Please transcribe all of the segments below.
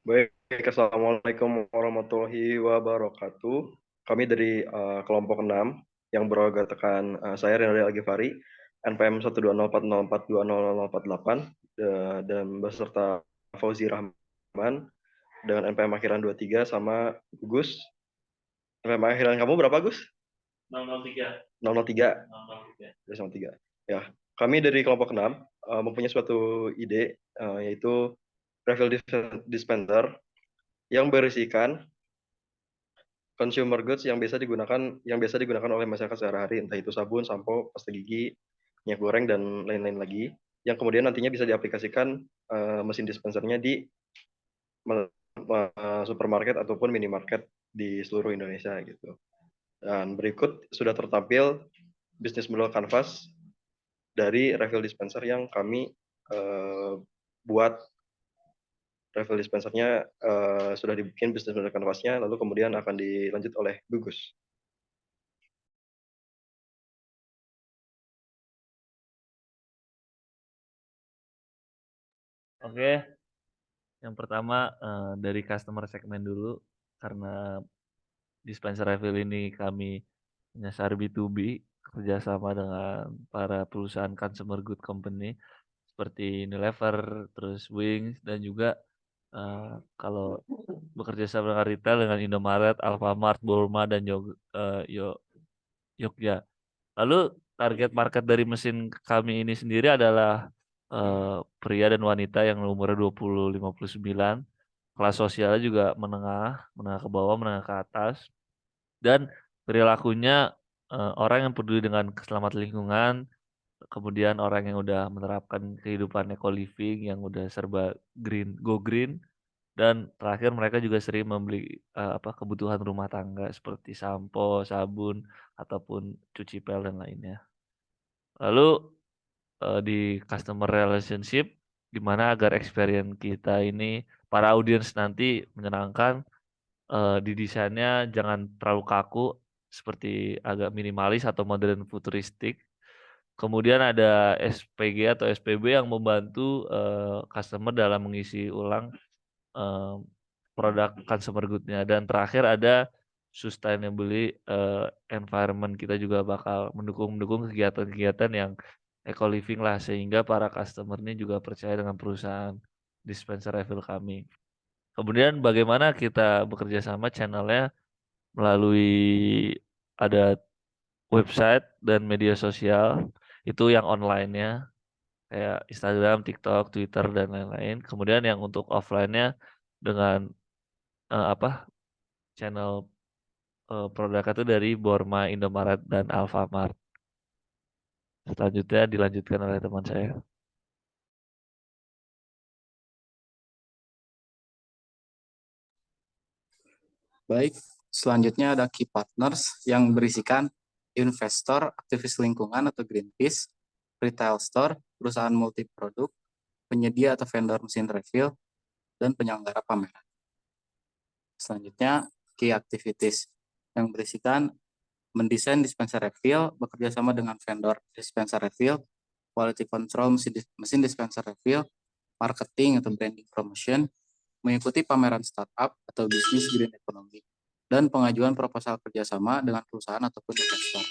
Baik, Assalamualaikum warahmatullahi wabarakatuh. Kami dari kelompok 6 yang beranggotakan saya Renaldi Algifari, NPM 12040420048 dan beserta Fauzi Rahman dengan NPM akhiran 23 sama Gus. NPM akhiran kamu berapa, Gus? 003. 003. 003. Ya, kami dari kelompok 6 mempunyai suatu ide yaitu refill dispenser yang berisikan consumer goods yang biasa digunakan oleh masyarakat sehari-hari, entah itu sabun, sampo, pasta gigi, minyak goreng dan lain-lain lagi, yang kemudian nantinya bisa diaplikasikan mesin dispensernya di supermarket ataupun minimarket di seluruh Indonesia gitu. Dan berikut sudah tertampil bisnis model canvas dari refill dispenser yang kami buat. Refill dispensernya sudah dibikin bisnis model canvasnya, lalu kemudian akan dilanjut oleh Gugus. Oke, yang pertama dari customer segmen dulu, karena dispenser refill ini kami menyasar B2B, kerjasama dengan para perusahaan consumer good company seperti Unilever, terus Wings, dan juga kalau bekerja sama dengan retail dengan Indomaret, Alfamart, Borma, dan Jogja. Lalu target market dari mesin kami ini sendiri adalah pria dan wanita yang umurnya 20-59, kelas sosialnya juga menengah, menengah ke bawah, menengah ke atas, dan perilakunya orang yang peduli dengan keselamatan lingkungan, kemudian orang yang udah menerapkan kehidupan eco living yang udah serba green, go green, dan terakhir mereka juga sering membeli kebutuhan rumah tangga seperti sampo, sabun, ataupun cuci pel dan lainnya. Lalu di customer relationship, gimana agar experience kita ini, para audiens nanti menyenangkan, di desainnya jangan terlalu kaku, seperti agak minimalis atau modern futuristik. Kemudian ada SPG atau SPB yang membantu, customer dalam mengisi ulang, eee, produk consumer good-nya. Dan terakhir ada sustainably, environment, kita juga bakal mendukung kegiatan-kegiatan yang eco living lah, sehingga para customer ini juga percaya dengan perusahaan dispenser refill kami. Kemudian bagaimana kita bekerja sama channel-nya melalui ada website dan media sosial, itu yang online-nya, kayak Instagram, TikTok, Twitter, dan lain-lain. Kemudian yang untuk offline-nya dengan, apa, channel, produknya itu dari Borma, Indomaret, dan Alfamart. Selanjutnya dilanjutkan oleh teman saya. Baik, selanjutnya ada key partners yang berisikan investor, aktivis lingkungan atau Greenpeace, retail store, perusahaan multiproduk, penyedia atau vendor mesin refill, dan penyelenggara pameran. Selanjutnya, key activities yang berisikan mendesain dispenser refill, bekerja sama dengan vendor dispenser refill, quality control mesin dispenser refill, marketing atau branding promotion, mengikuti pameran startup atau bisnis green economy, dan pengajuan proposal kerjasama dengan perusahaan ataupun investor.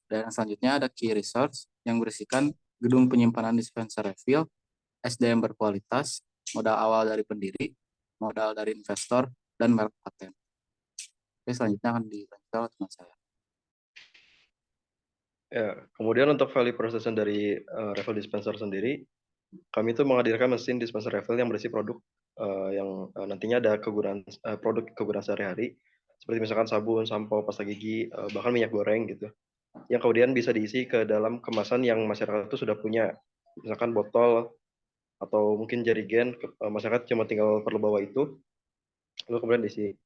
Dan selanjutnya ada key research yang berisikan gedung penyimpanan dispenser refill, SDM berkualitas, modal awal dari pendiri, modal dari investor, dan merek paten. Oke, selanjutnya akan dilanjutkan oleh teman saya. Ya, kemudian untuk value proposition dari refill dispenser sendiri, kami itu menghadirkan mesin dispenser refill yang berisi produk yang nantinya ada produk kegunaan sehari-hari, seperti misalkan sabun, sampo, pasta gigi, bahkan minyak goreng gitu, yang kemudian bisa diisi ke dalam kemasan yang masyarakat itu sudah punya, misalkan botol atau mungkin jerigen, masyarakat cuma tinggal perlu bawa itu, lalu kemudian diisi.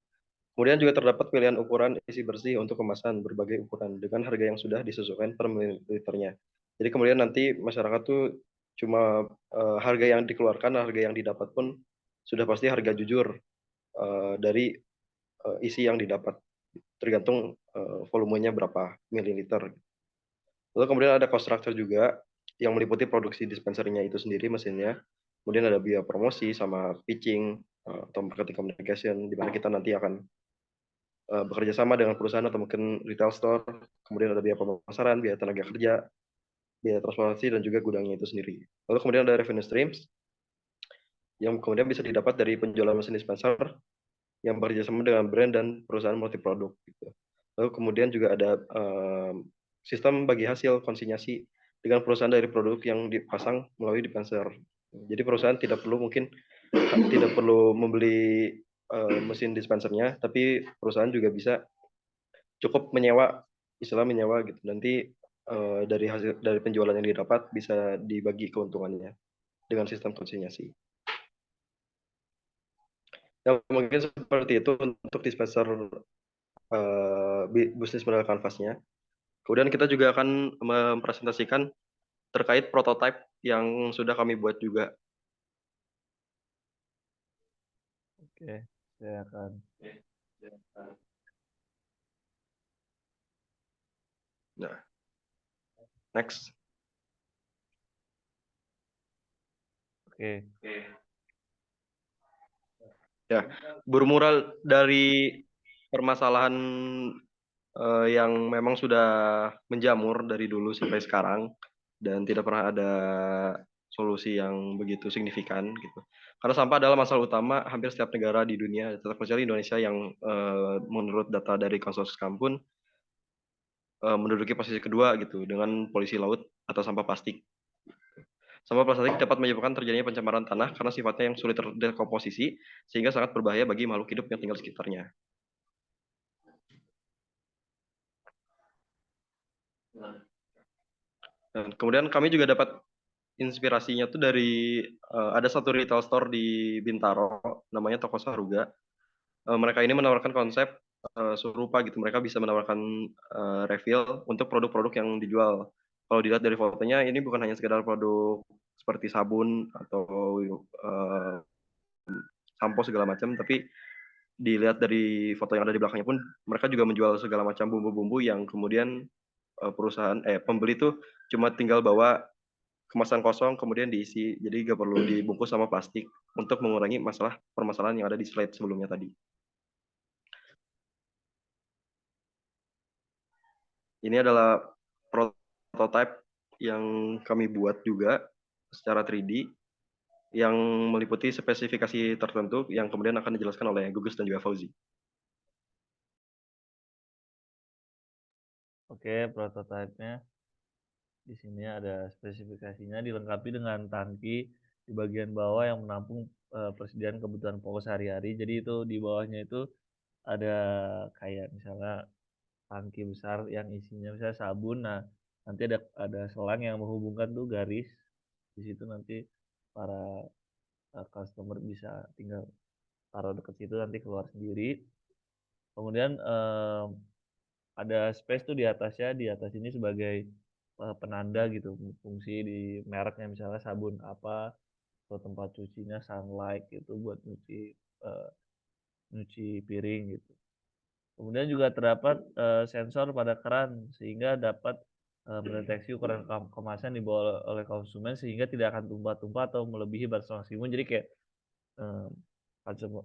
Kemudian juga terdapat pilihan ukuran isi bersih untuk kemasan berbagai ukuran dengan harga yang sudah disesuaikan per mililiternya. Jadi kemudian nanti masyarakat tuh cuma harga yang dikeluarkan, harga yang didapat pun sudah pasti harga jujur dari isi yang didapat, tergantung volumenya berapa mililiter. Lalu kemudian ada cost structure juga yang meliputi produksi dispensernya itu sendiri, mesinnya, Kemudian ada biaya promosi sama pitching atau marketing communication, di mana kita nanti akan bekerja sama dengan perusahaan atau mungkin retail store. Kemudian ada biaya pemasaran, biaya tenaga kerja, biaya transportasi, dan juga gudangnya itu sendiri. Lalu kemudian ada revenue streams yang kemudian bisa didapat dari penjualan mesin dispenser yang bekerja sama dengan brand dan perusahaan multiproduk gitu. Lalu kemudian juga ada sistem bagi hasil konsinyasi dengan perusahaan dari produk yang dipasang melalui dispenser. Jadi perusahaan tidak perlu membeli mesin dispensernya, tapi perusahaan juga bisa cukup menyewa gitu. Nanti dari penjualan yang didapat bisa dibagi keuntungannya dengan sistem konsinyasi. Ya, mungkin seperti itu untuk dispenser bisnis model kanvasnya. Kemudian kita juga akan mempresentasikan terkait prototipe yang sudah kami buat juga. Oke, saya akan. Nah, next. Oke. Ya, bermural dari permasalahan yang memang sudah menjamur dari dulu sampai sekarang dan tidak pernah ada solusi yang begitu signifikan gitu. Karena sampah adalah masalah utama hampir setiap negara di dunia, terkecuali Indonesia yang menurut data dari Konsorsium pun menduduki posisi kedua gitu dengan polusi laut atau sampah plastik. Sampah plastik dapat menyebabkan terjadinya pencemaran tanah karena sifatnya yang sulit terdekomposisi sehingga sangat berbahaya bagi makhluk hidup yang tinggal di sekitarnya. Dan kemudian kami juga dapat inspirasinya tuh dari ada satu retail store di Bintaro namanya Toko Saruga. Mereka ini menawarkan konsep serupa gitu. Mereka bisa menawarkan refill untuk produk-produk yang dijual. Kalau dilihat dari fotonya ini bukan hanya sekedar produk seperti sabun atau sampo segala macam, tapi dilihat dari foto yang ada di belakangnya pun mereka juga menjual segala macam bumbu-bumbu yang kemudian pembeli tuh cuma tinggal bawa kemasan kosong kemudian diisi, jadi nggak perlu dibungkus sama plastik untuk mengurangi permasalahan yang ada di slide sebelumnya tadi. Ini adalah prototype yang kami buat juga secara 3D yang meliputi spesifikasi tertentu yang kemudian akan dijelaskan oleh Gugus dan juga Fauzi. Oke, prototipenya di sini ada spesifikasinya dilengkapi dengan tangki di bagian bawah yang menampung persediaan kebutuhan pokok sehari-hari. Jadi itu di bawahnya itu ada kayak misalnya tangki besar yang isinya misalnya sabun. Nah, nanti ada selang yang menghubungkan tuh garis. Di situ nanti para customer bisa tinggal taruh dekat situ nanti keluar sendiri. Kemudian ada space tuh di atasnya, di atas ini sebagai penanda gitu, fungsi di mereknya misalnya sabun apa, atau tempat cucinya Sunlight gitu buat nyuci piring gitu. Kemudian juga terdapat sensor pada keran sehingga dapat mendeteksi ukuran kemasan dibawa oleh konsumen sehingga tidak akan tumpah-tumpah atau melebihi batas maksimum. Jadi kayak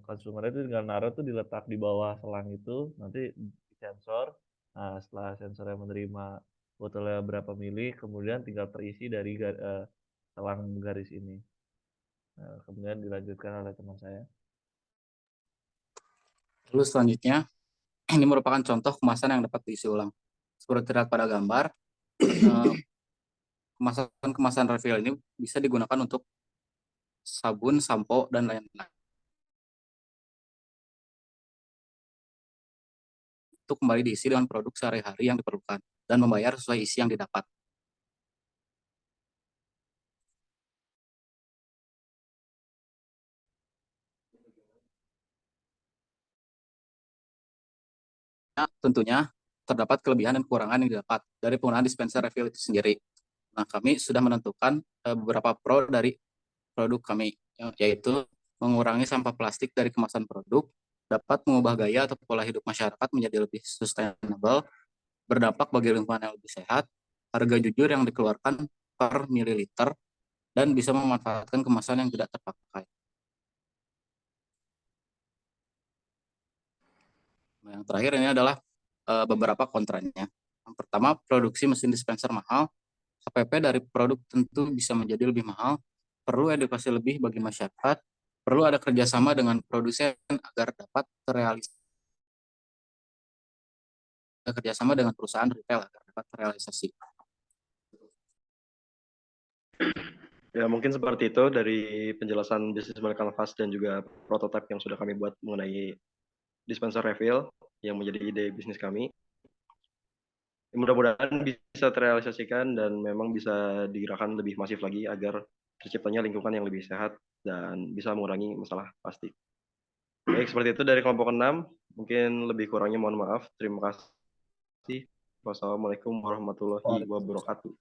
konsumen itu tinggal naruh tuh diletak di bawah selang itu, nanti sensor. Nah, setelah sensornya menerima botolnya berapa mili, kemudian tinggal terisi dari selang garis ini. Nah, kemudian dilanjutkan oleh teman saya. Lalu selanjutnya, ini merupakan contoh kemasan yang dapat diisi ulang. Seperti terlihat pada gambar, kemasan refill ini bisa digunakan untuk sabun, sampo, dan lain-lain. Untuk kembali diisi dengan produk sehari-hari yang diperlukan dan membayar sesuai isi yang didapat. Tentunya terdapat kelebihan dan kekurangan yang didapat dari penggunaan dispenser refill itu sendiri. Nah, kami sudah menentukan beberapa pro dari produk kami, yaitu mengurangi sampah plastik dari kemasan produk, dapat mengubah gaya atau pola hidup masyarakat menjadi lebih sustainable, berdampak bagi lingkungan yang lebih sehat, harga jujur yang dikeluarkan per mililiter, dan bisa memanfaatkan kemasan yang tidak terpakai. Nah, yang terakhir ini adalah beberapa kontranya. Yang pertama, produksi mesin dispenser mahal. HPP dari produk tentu bisa menjadi lebih mahal. Perlu edukasi lebih bagi masyarakat. Perlu ada kerjasama dengan produsen agar dapat terrealisasi. Kerjasama dengan perusahaan retail agar dapat terrealisasi. Ya, mungkin seperti itu dari penjelasan bisnis model Canvas dan juga prototipe yang sudah kami buat mengenai dispenser refill yang menjadi ide bisnis kami. Mudah-mudahan bisa terrealisasikan dan memang bisa digerakkan lebih masif lagi agar terciptanya lingkungan yang lebih sehat dan bisa mengurangi masalah plastik. Baik, seperti itu dari kelompok 6. Mungkin lebih kurangnya mohon maaf. Terima kasih. Wassalamualaikum warahmatullahi wabarakatuh.